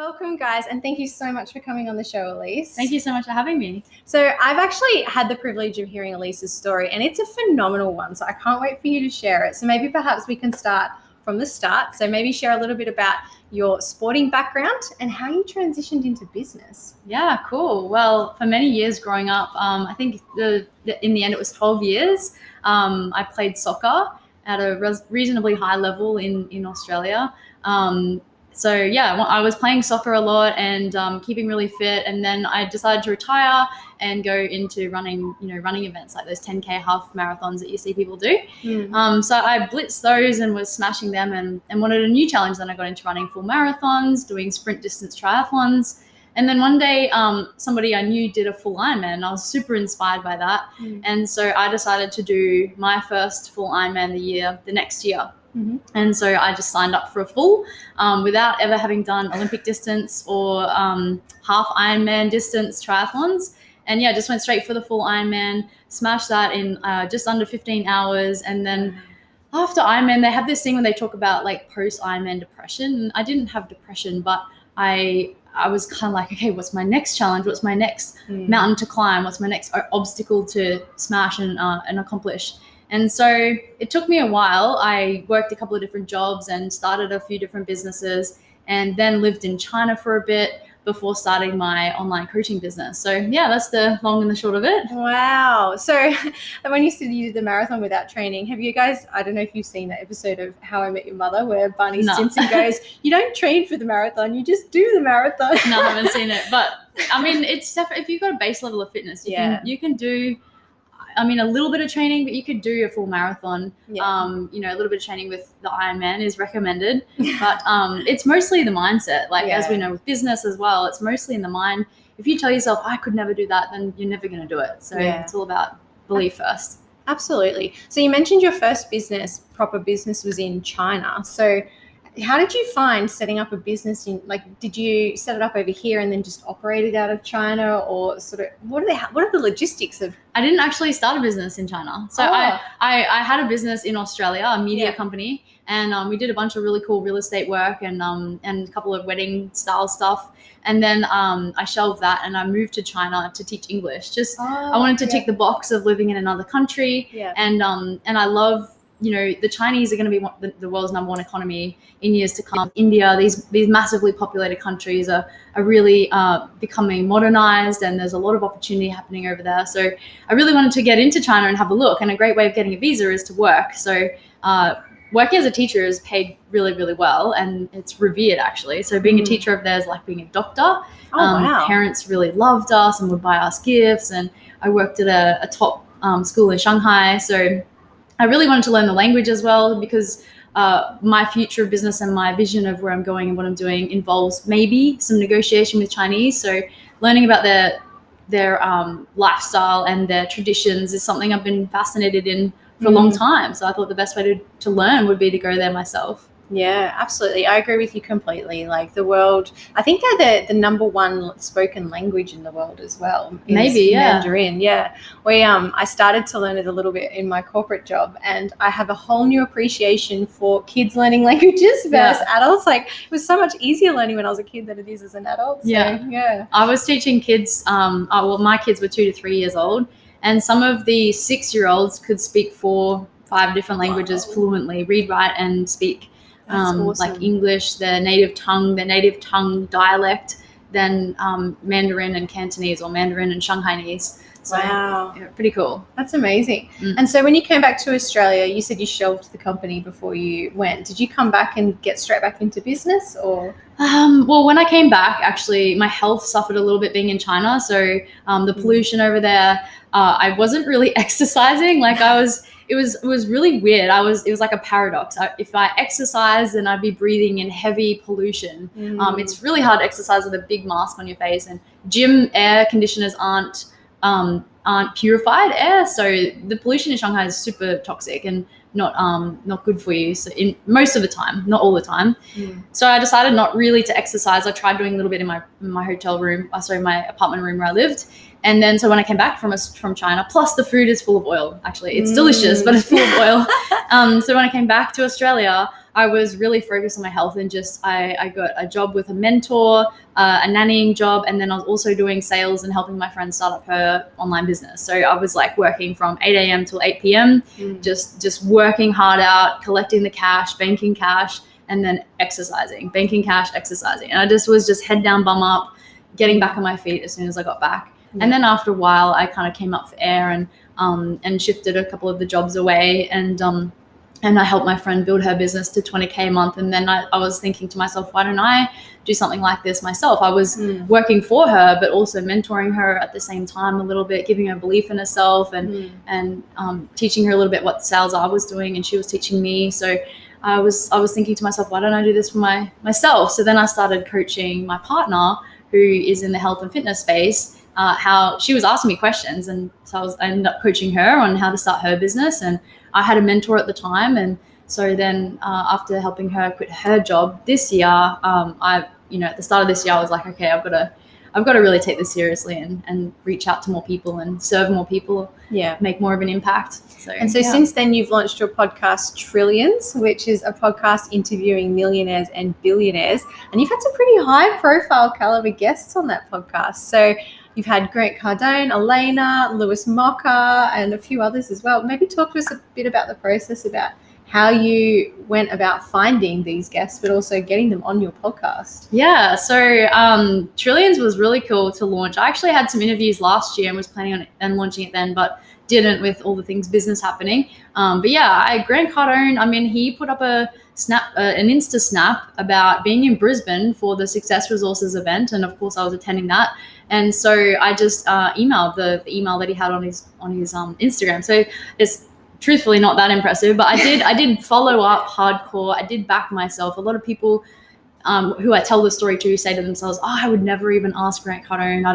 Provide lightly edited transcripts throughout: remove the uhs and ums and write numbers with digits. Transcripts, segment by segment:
Welcome, guys, and thank you so much for coming on the show, Alyce. Thank you so much for having me. So I've actually had the privilege of hearing Alyce's story, and it's a phenomenal one, so I can't wait for you to share it. So maybe perhaps we can start from the start. So maybe share a little bit about your sporting background and how you transitioned into business. Yeah, cool. Well, for many years growing up, I think in the end it was 12 years, I played soccer at a reasonably high level in Australia. So yeah, I was playing soccer a lot and keeping really fit. And then I decided to retire and go into running events like those 10K half marathons that you see people do. So I blitzed those and was smashing them and wanted a new challenge. Then I got into running full marathons, doing sprint distance triathlons. And then one day, somebody I knew did a full Ironman, and I was super inspired by that. And so I decided to do my first full Ironman the next year. And so I just signed up for a full without ever having done Olympic distance or half Ironman distance triathlons. And yeah, just went straight for the full Ironman, smashed that in just under 15 hours. And then after Ironman, they have this thing when they talk about like post Ironman depression. And I didn't have depression, but I was kind of like, okay, what's my next challenge? What's my next mountain to climb? What's my next obstacle to smash and accomplish? And so it took me a while. I worked a couple of different jobs and started a few different businesses, and then lived in China for a bit before starting my online coaching business. So yeah, that's the long and the short of it. Wow. So when you said you did the marathon without training, have you guys, I don't know if you've seen that episode of How I Met Your Mother where Barney Stinson goes, you don't train for the marathon, you just do the marathon. No, I haven't seen it. But I mean, it's definitely, if you've got a base level of fitness, you can do, I mean, a little bit of training, but you could do a full marathon. A little bit of training with the Ironman is recommended, but it's mostly the mindset. As we know with business as well, it's mostly in the mind. If you tell yourself, I could never do that, then you're never going to do it. So it's all about belief first. Absolutely. So you mentioned your first proper business was in China. So how did you find setting up a business did you set it up over here and then just operate it out of China, or sort of what are the logistics of? I didn't actually start a business in China. So I had a business in Australia, a media company, and we did a bunch of really cool real estate work and a couple of wedding style stuff. And then I shelved that and I moved to China to teach English. I wanted to tick the box of living in another country. And I love, the Chinese are going to be the world's number one economy in years to come. India, these massively populated countries are really becoming modernized, and there's a lot of opportunity happening over there. So I really wanted to get into China and have a look. And a great way of getting a visa is to work. So working as a teacher is paid really, really well, and it's revered actually. So being a teacher over there is like being a doctor. Wow. Parents really loved us and would buy us gifts. And I worked at a top school in Shanghai. So I really wanted to learn the language as well, because my future business and my vision of where I'm going and what I'm doing involves maybe some negotiation with Chinese. So learning about their lifestyle and their traditions is something I've been fascinated in for a long time. So I thought the best way to learn would be to go there myself. Yeah, absolutely. I agree with you completely. Like the world, I think they're the number one spoken language in the world as well. Maybe, Mandarin. Yeah. I started to learn it a little bit in my corporate job, and I have a whole new appreciation for kids learning languages versus adults. Like it was so much easier learning when I was a kid than it is as an adult. So, I was teaching kids. My kids were 2 to 3 years old, and some of the 6-year-olds could speak 4-5 different languages fluently, read, write, and speak. Awesome. Like English, their native tongue dialect, then Mandarin and Cantonese, or Mandarin and Shanghainese. So, wow. Yeah, pretty cool. That's amazing. And so when you came back to Australia, you said you shelved the company before you went. Did you come back and get straight back into business, or? Well, when I came back, actually, my health suffered a little bit being in China. So the pollution over there, I wasn't really exercising. It was really weird. It was like a paradox. If I exercised, then I'd be breathing in heavy pollution. It's really hard to exercise with a big mask on your face, and gym air conditioners aren't purified air. So the pollution in Shanghai is super toxic and not good for you. So in most of the time, not all the time. So I decided not really to exercise. I tried doing a little bit in my hotel room, my apartment room where I lived. And then so when I came back from China, plus the food is full of oil. Actually, it's delicious, but it's full of oil. So when I came back to Australia, I was really focused on my health and just I got a job with a mentor, a nannying job, and then I was also doing sales and helping my friend start up her online business. So I was like working from 8 a.m. till 8 p.m. Just working hard out, collecting the cash, banking cash, and then exercising, banking cash, exercising. And I just was just head down, bum up, getting back on my feet as soon as I got back. And then after a while, I kind of came up for air and shifted a couple of the jobs away, and I helped my friend build her business to 20K a month. And then I was thinking to myself, why don't I do something like this myself? I was working for her, but also mentoring her at the same time a little bit, giving her belief in herself and teaching her a little bit what sales I was doing, and she was teaching me. So I was thinking to myself, why don't I do this for myself? So then I started coaching my partner, who is in the health and fitness space. How she was asking me questions, and so I ended up coaching her on how to start her business. And I had a mentor at the time, and so then after helping her quit her job this year, at the start of this year, I was like, okay, I've got to really take this seriously and reach out to more people and serve more people, make more of an impact. So since then, you've launched your podcast Trillions, which is a podcast interviewing millionaires and billionaires, and you've had some pretty high profile caliber guests on that podcast. So you've had Grant Cardone, Elana, Lewis Mocker, and a few others as well. Maybe talk to us a bit about the process, about how you went about finding these guests, but also getting them on your podcast. Yeah, so Trillions was really cool to launch. I actually had some interviews last year and was planning on launching it then, but didn't with all the things business happening. But yeah, Grant Cardone, he put up an Insta snap about being in Brisbane for the Success Resources event, and of course I was attending that. And so I just emailed the email that he had on his Instagram. So it's truthfully not that impressive, but I did follow up hardcore. I did back myself. A lot of people who I tell the story to say to themselves, I would never even ask Grant Cardone.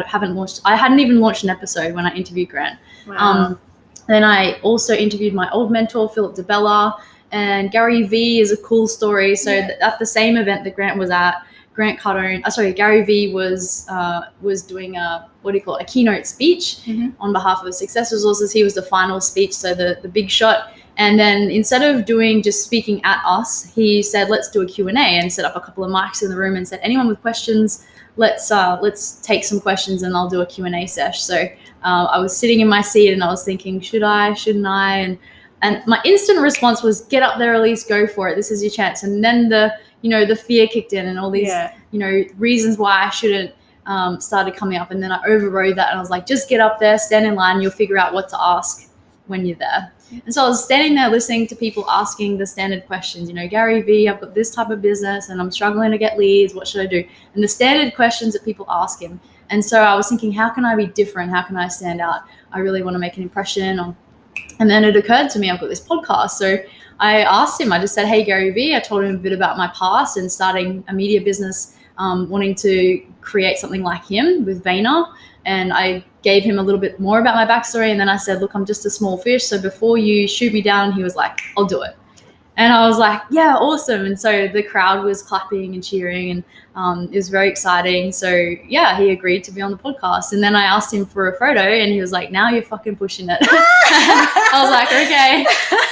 I hadn't even launched an episode when I interviewed Grant. Wow. Then I also interviewed my old mentor, Philip DeBella, and Gary Vee is a cool story. So at the same event that Grant was at, Gary Vee was doing a keynote speech on behalf of Success Resources. He was the final speech, so the big shot. And then instead of just speaking at us, he said, let's do a Q&A, and set up a couple of mics in the room and said, anyone with questions, let's take some questions and I'll do a Q&A sesh. So I was sitting in my seat and I was thinking, should I, shouldn't I? And my instant response was, get up there, Alyce, go for it. This is your chance. And then the fear kicked in and all these, reasons why I shouldn't started coming up. And then I overrode that and I was like, just get up there, stand in line. You'll figure out what to ask when you're there. And so I was standing there listening to people asking the standard questions, Gary Vee, I've got this type of business and I'm struggling to get leads. What should I do? And the standard questions that people ask him. And so I was thinking, how can I be different? How can I stand out? I really want to make an impression on. And then it occurred to me, I've got this podcast. So I asked him, I just said, hey, Gary Vee, I told him a bit about my past and starting a media business, wanting to create something like him with Vayner. And I gave him a little bit more about my backstory. And then I said, look, I'm just a small fish. So before you shoot me down, he was like, I'll do it. And I was like, yeah, awesome. And so the crowd was clapping and cheering and it was very exciting. So yeah, he agreed to be on the podcast. And then I asked him for a photo and he was like, now you're fucking pushing it. I was like, okay.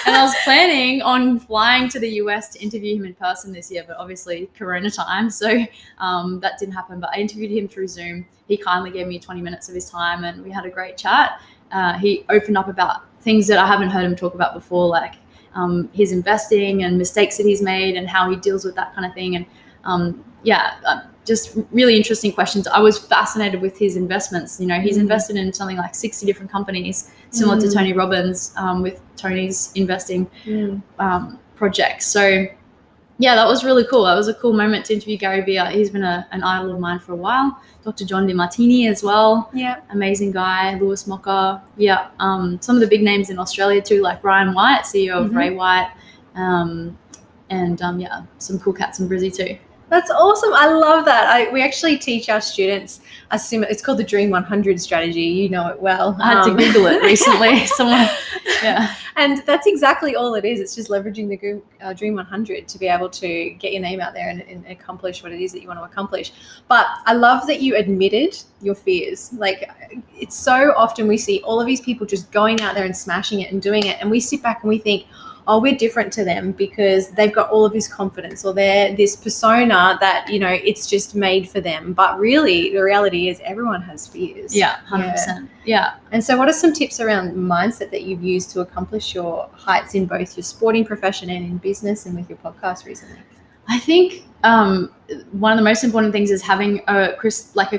And I was planning on flying to the US to interview him in person this year, but obviously Corona time. So that didn't happen, but I interviewed him through Zoom. He kindly gave me 20 minutes of his time and we had a great chat. He opened up about things that I haven't heard him talk about before, like his investing and mistakes that he's made and how he deals with that kind of thing. And just really interesting questions. I was fascinated with his investments. He's invested in something like 60 different companies, similar to Tony Robbins with Tony's investing projects. So yeah, that was really cool. That was a cool moment to interview Gary Vee. He's been an idol of mine for a while. Dr. John DeMartini as well. Yeah. Amazing guy. Lewis Mocker. Yeah. Some of the big names in Australia too, like Brian White, CEO of Ray White. And some cool cats in Brizzy too. That's awesome. I love that. We actually teach our students it's called the Dream 100 strategy. You know it well. I had to Google it recently. And that's exactly all it is. It's just leveraging the Dream 100 to be able to get your name out there and accomplish what it is that you want to accomplish. But I love that you admitted your fears. Like, it's so often we see all of these people just going out there and smashing it and doing it. And we sit back and we think, oh, we're different to them because they've got all of this confidence, or they're this persona that, you know, it's just made for them. But really, the reality is everyone has fears. Yeah, 100%. Yeah. And so what are some tips around mindset that you've used to accomplish your heights in both your sporting profession and in business and with your podcast recently? I think one of the most important things is having a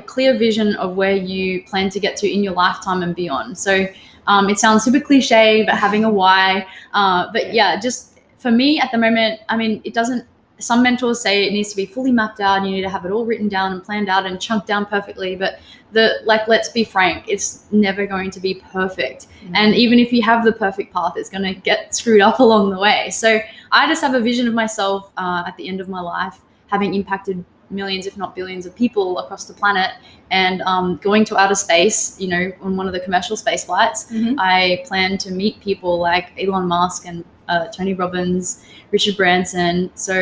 clear vision of where you plan to get to in your lifetime and beyond. So it sounds super cliche, but having a why. But yeah, just for me at the moment, I mean, it doesn't, some mentors say it needs to be fully mapped out. You need to have it all written down and planned out and chunked down perfectly. But let's be frank, it's never going to be perfect. And even if you have the perfect path, it's going to get screwed up along the way. So I just have a vision of myself at the end of my life, having impacted millions, if not billions of people across the planet, and going to outer space, you know, on one of the commercial space flights. I plan to meet people like Elon Musk and Tony Robbins, Richard Branson. So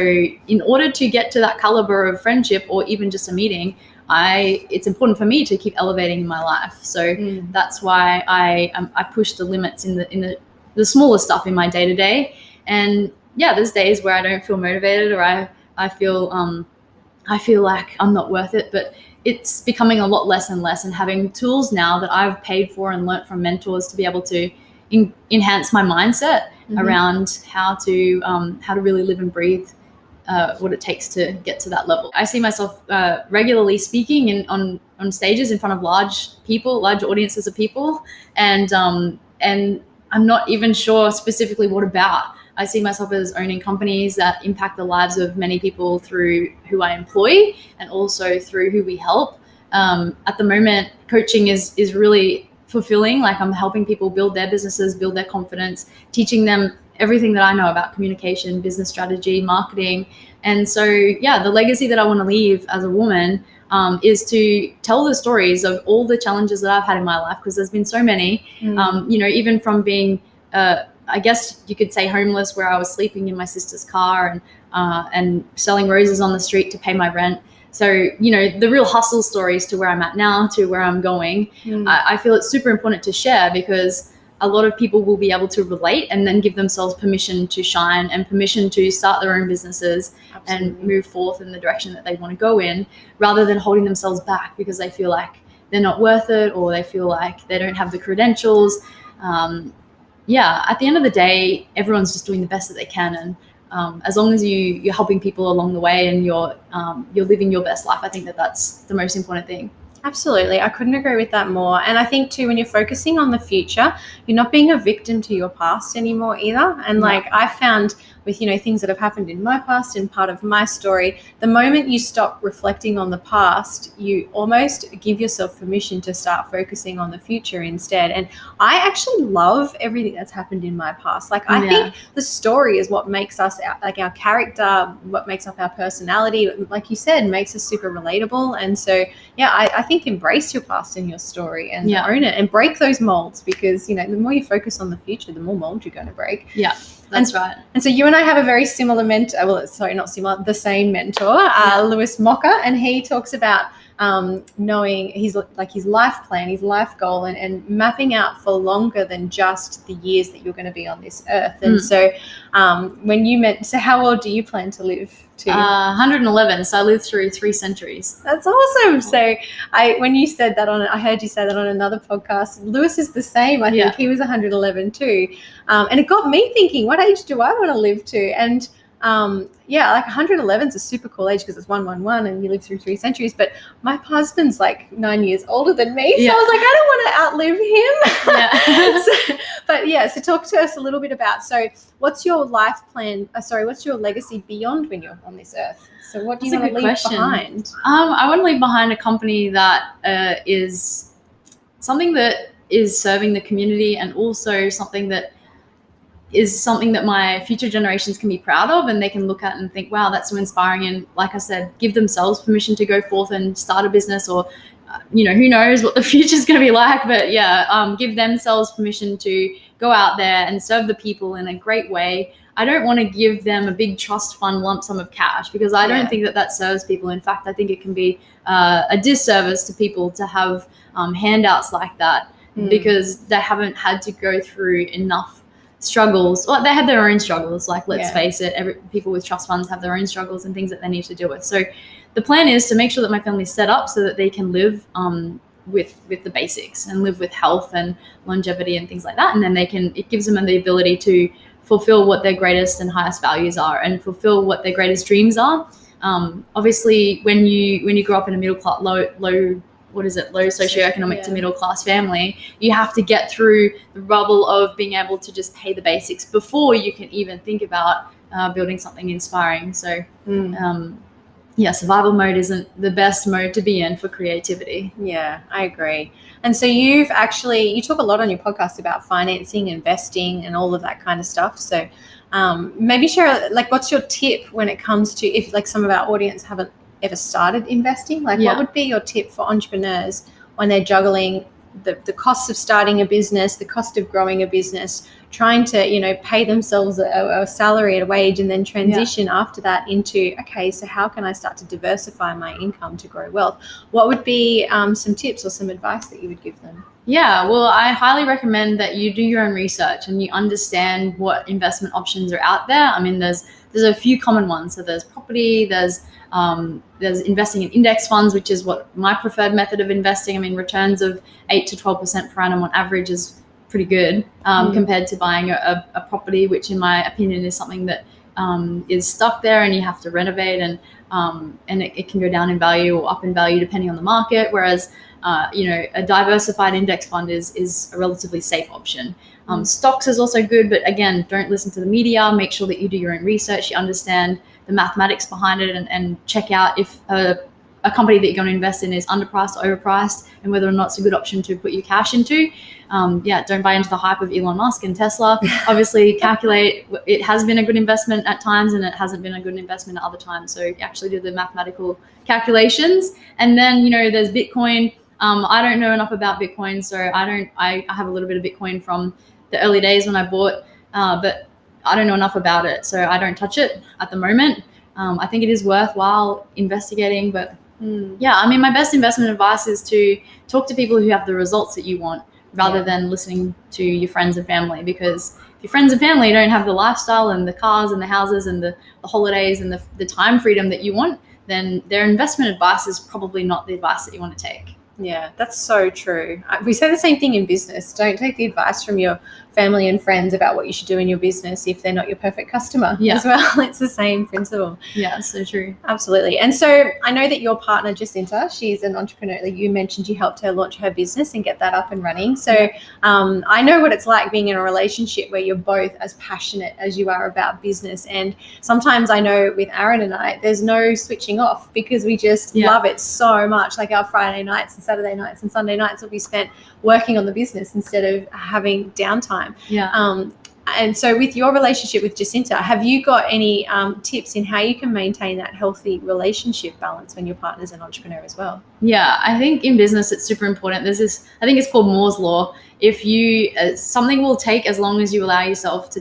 in order to get to that caliber of friendship or even just a meeting, it's important for me to keep elevating in my life. So that's why I push the limits in the smaller stuff in my day to day. And yeah, there's days where I don't feel motivated, or I feel like I'm not worth it, but it's becoming a lot less and less, and having tools now that I've paid for and learnt from mentors to be able to enhance my mindset around how to really live and breathe what it takes to get to that level. I see myself regularly speaking on stages in front of large audiences of people, and I'm not even sure specifically what about. I see myself as owning companies that impact the lives of many people through who I employ and also through who we help. At the moment, coaching is really fulfilling. Like, I'm helping people build their businesses, build their confidence, teaching them everything that I know about communication, business strategy, marketing. And so, yeah, the legacy that I want to leave as a woman is to tell the stories of all the challenges that I've had in my life, because there's been so many, you know, even from being, I guess you could say, homeless, where I was sleeping in my sister's car and selling roses on the street to pay my rent. So, you know, the real hustle stories to where I'm at now, to where I'm going. I feel it's super important to share, because a lot of people will be able to relate and then give themselves permission to shine and permission to start their own businesses. Absolutely. And move forth in the direction that they want to go in, rather than holding themselves back because they feel like they're not worth it, or they feel like they don't have the credentials. Yeah, at the end of the day, everyone's just doing the best that they can. And as long as you're helping people along the way and you're living your best life, I think that's the most important thing. Absolutely. I couldn't agree with that more. And I think too, when you're focusing on the future, you're not being a victim to your past anymore either. And like I found with, you know, things that have happened in my past and part of my story, the moment you stop reflecting on the past, you almost give yourself permission to start focusing on the future instead. And I actually love everything that's happened in my past. Like, I think the story is what makes us our character, what makes up our personality, like you said, makes us super relatable. And so, yeah, I think embrace your past and your story and own it and break those molds, because, you know, the more you focus on the future, the more molds you're going to break. Yeah. That's right. And so you and I have a very similar mentor. Well, sorry, not similar, the same mentor, Lewis Mocker, and he talks about knowing his life plan, his life goal, and mapping out for longer than just the years that you're going to be on this earth. And so so how old do you plan to live to? 111. So I lived through 3 centuries. That's awesome. So when you said that I heard you say that on another podcast. Lewis is the same. I think he was 111 too. And it got me thinking, what age do I want to live to? And like 111 is a super cool age because it's 111 and you live through 3 centuries. But my husband's like 9 years older than me. So I was like, I don't want to outlive him. So talk to us a little bit about, so what's your life plan? What's your legacy beyond when you're on this earth? So what do you want to leave behind? I want to leave behind a company that is something that is serving the community, and also something that my future generations can be proud of, and they can look at and think, wow, that's so inspiring. And like I said, give themselves permission to go forth and start a business, or, who knows what the future is going to be like, but give themselves permission to go out there and serve the people in a great way. I don't want to give them a big trust fund lump sum of cash, because I don't think that serves people. In fact, I think it can be a disservice to people to have handouts like that, because they haven't had to go through enough struggles. Well, they had their own struggles. Like, let's face it, people with trust funds have their own struggles and things that they need to deal with. So the plan is to make sure that my family's set up so that they can live with the basics and live with health and longevity and things like that. And then it gives them the ability to fulfill what their greatest and highest values are and fulfill what their greatest dreams are. Obviously, when you grow up in a low socioeconomic to middle class family, you have to get through the rubble of being able to just pay the basics before you can even think about building something inspiring. So survival mode isn't the best mode to be in for creativity. Yeah, I agree. And so you talk a lot on your podcast about financing, investing, and all of that kind of stuff. So maybe share, like, what's your tip when it comes to, if like some of our audience haven't ever started investing, like what would be your tip for entrepreneurs when they're juggling the costs of starting a business, the cost of growing a business, trying to, pay themselves a salary, a wage, and then transition after that into, okay, so how can I start to diversify my income to grow wealth? What would be some tips or some advice that you would give them? Yeah, well, I highly recommend that you do your own research and you understand what investment options are out there. I mean, there's a few common ones. So there's property, there's investing in index funds, which is what my preferred method of investing. I mean, returns of 8 to 12% per annum on average is pretty good compared to buying a property, which in my opinion is something that is stuck there and you have to renovate, and it can go down in value or up in value depending on the market. Whereas a diversified index fund is a relatively safe option. Stocks is also good, but again, don't listen to the media. Make sure that you do your own research, you understand the mathematics behind it, and check out if a company that you're going to invest in is underpriced or overpriced, and whether or not it's a good option to put your cash into. Don't buy into the hype of Elon Musk and Tesla. Obviously, calculate. It has been a good investment at times, and it hasn't been a good investment at other times. So actually do the mathematical calculations. And then, there's Bitcoin. I don't know enough about Bitcoin, so I have a little bit of Bitcoin from the early days when I bought, but I don't know enough about it, so I don't touch it at the moment. I think it is worthwhile investigating, but my best investment advice is to talk to people who have the results that you want rather than listening to your friends and family, because if your friends and family don't have the lifestyle and the cars and the houses and the holidays and the time freedom that you want, then their investment advice is probably not the advice that you want to take. Yeah, that's so true. We say the same thing in business. Don't take the advice from your family and friends about what you should do in your business if they're not your perfect customer as well. It's the same principle. Yeah, so true. Absolutely. And so I know that your partner, Jacinta, she's an entrepreneur. Like you mentioned, you helped her launch her business and get that up and running. So I know what it's like being in a relationship where you're both as passionate as you are about business. And sometimes I know with Aaron and I, there's no switching off because we just love it so much. Like our Friday nights and Saturday nights and Sunday nights will be spent working on the business instead of having downtime. And so with your relationship with Jacinta, have you got any tips in how you can maintain that healthy relationship balance when your partner's an entrepreneur as well? Yeah, I think in business it's super important. There's this, I think it's called Moore's Law. If you, something will take as long as you allow yourself to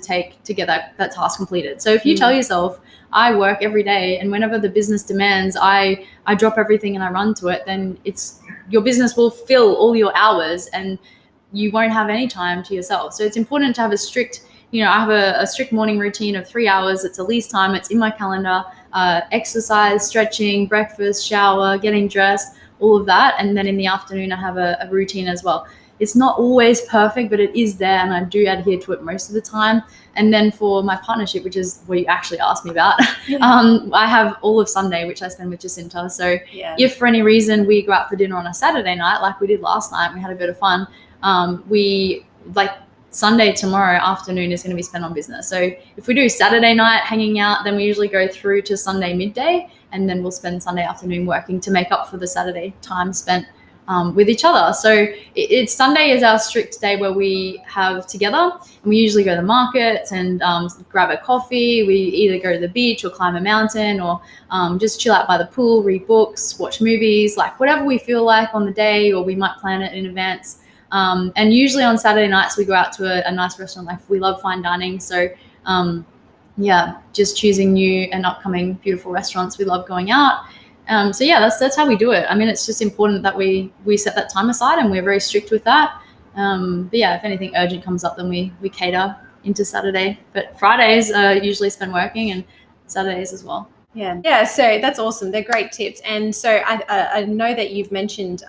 get that task completed. So if you tell yourself, I work every day and whenever the business demands, I drop everything and I run to it, then your business will fill all your hours and you won't have any time to yourself. So it's important to have a strict, I have a strict morning routine of 3 hours. It's Alyce time. It's in my calendar. Exercise, stretching, breakfast, shower, getting dressed, all of that. And then in the afternoon, I have a routine as well. It's not always perfect, but it is there, and I do adhere to it most of the time. And then for my partnership, which is what you actually asked me about, I have all of Sunday, which I spend with Jacinta. So if for any reason we go out for dinner on a Saturday night, like we did last night, we had a bit of fun. Sunday tomorrow afternoon is going to be spent on business. So if we do Saturday night hanging out, then we usually go through to Sunday midday, and then we'll spend Sunday afternoon working to make up for the Saturday time spent with each other. So it's Sunday is our strict day where we have together, and we usually go to the markets and grab a coffee. We either go to the beach or climb a mountain or just chill out by the pool, read books, watch movies, like whatever we feel like on the day, or we might plan it in advance. And usually on Saturday nights we go out to a nice restaurant. Like we love fine dining, so just choosing new and upcoming beautiful restaurants. We love going out. That's how we do it. I mean, it's just important that we set that time aside, and we're very strict with that. If anything urgent comes up, then we cater into Saturday. But Fridays usually spend working, and Saturdays as well. Yeah. So that's awesome. They're great tips. And so I know that you've mentioned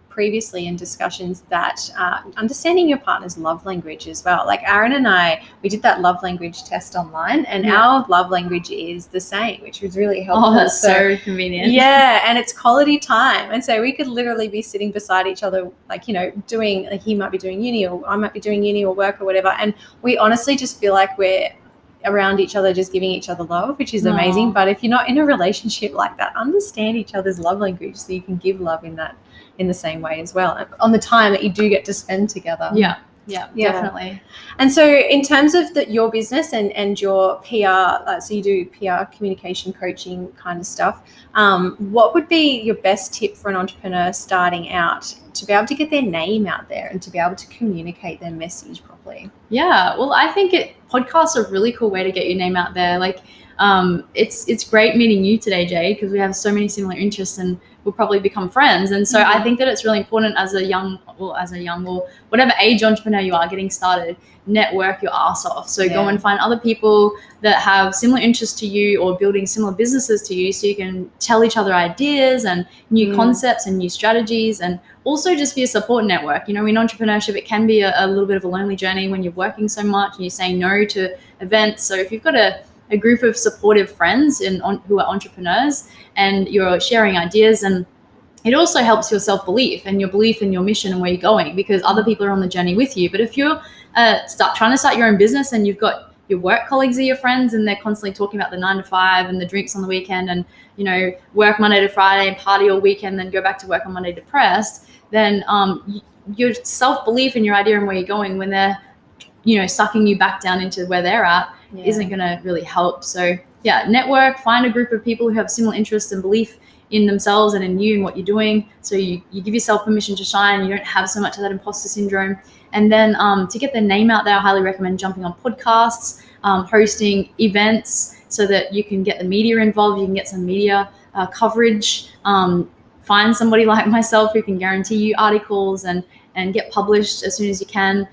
previously in discussions that understanding your partner's love language as well. Like Aaron and I, we did that love language test online, and our love language is the same, which was really helpful. Oh, that's so convenient. Yeah, and it's quality time. And so we could literally be sitting beside each other, like, you know, doing, like, he might be doing uni or I might be doing uni or work or whatever. And we honestly just feel like we're around each other, just giving each other love, which is amazing. But if you're not in a relationship like that, understand each other's love language so you can give love in the same way as well, on the time that you do get to spend together. Yeah, definitely. And so in terms of your business and your PR, so you do PR, communication, coaching kind of stuff, what would be your best tip for an entrepreneur starting out to be able to get their name out there and to be able to communicate their message properly? Yeah, well, I think podcasts are a really cool way to get your name out there. Like, it's great meeting you today, Jade, because we have so many similar interests and we'll probably become friends. And so I think that it's really important as a young or whatever age entrepreneur you are getting started, network your ass off. So go and find other people that have similar interests to you or building similar businesses to you, so you can tell each other ideas and new concepts and new strategies, and also just be a support network. You know, in entrepreneurship, it can be a little bit of a lonely journey when you're working so much and you're saying no to events. So if you've got a group of supportive friends who are entrepreneurs and you're sharing ideas, and it also helps your self-belief and your belief in your mission and where you're going, because other people are on the journey with you. But if you're trying to start your own business and you've got your work colleagues are your friends and they're constantly talking about the 9 to 5 and the drinks on the weekend and, you know, work Monday to Friday and party all weekend, then go back to work on Monday depressed, then your self-belief in your idea and where you're going, when they're, you know, sucking you back down into where they're at, isn't going to really help. So network, find a group of people who have similar interests and belief in themselves and in you and what you're doing. So you give yourself permission to shine. You don't have so much of that imposter syndrome. And then to get their name out there, I highly recommend jumping on podcasts, hosting events so that you can get the media involved. You can get some media coverage. Find somebody like myself who can guarantee you articles and get published as soon as you can.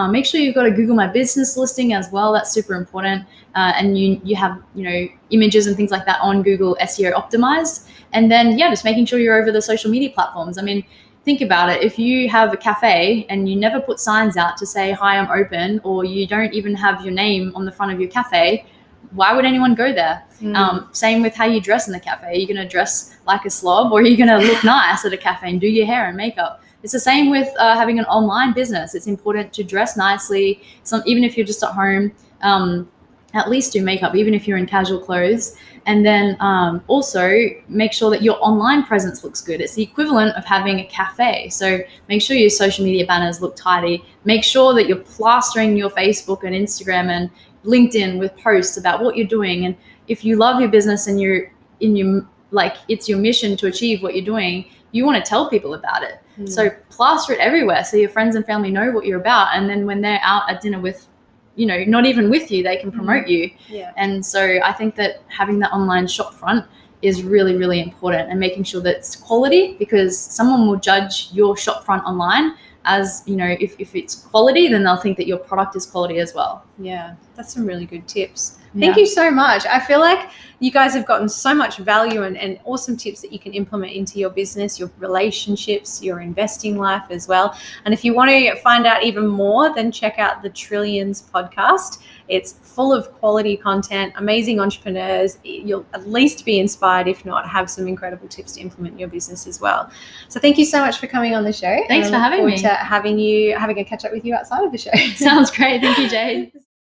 Make sure you've got a Google My Business listing as well. That's super important. And you have, you know, images and things like that on Google SEO optimized. And then, just making sure you're over the social media platforms. I mean, think about it. If you have a cafe and you never put signs out to say, hi, I'm open, or you don't even have your name on the front of your cafe, why would anyone go there? Same with how you dress in the cafe. Are you going to dress like a slob, or are you going to look nice at a cafe and do your hair and makeup? It's the same with having an online business. It's important to dress nicely. Even if you're just at home, at least do makeup, even if you're in casual clothes. And then also make sure that your online presence looks good. It's the equivalent of having a cafe. So make sure your social media banners look tidy. Make sure that you're plastering your Facebook and Instagram and LinkedIn with posts about what you're doing. And if you love your business and it's your mission to achieve what you're doing, you want to tell people about it. So plaster it everywhere so your friends and family know what you're about. And then when they're out at dinner with, you know, not even with you, they can promote you. And so I think that having that online shop front is really, really important, and making sure that it's quality, because someone will judge your shop front online as, you know, if it's quality, then they'll think that your product is quality as well. Yeah, that's some really good tips. Thank you so much. I feel like you guys have gotten so much value and awesome tips that you can implement into your business, your relationships, your investing life as well. And if you want to find out even more, then check out the Trillions podcast. It's full of quality content, amazing entrepreneurs. You'll at least be inspired, if not have some incredible tips to implement in your business as well. So thank you so much for coming on the show. Thanks for having me. To having a catch up with you outside of the show. Sounds great. Thank you, Jade.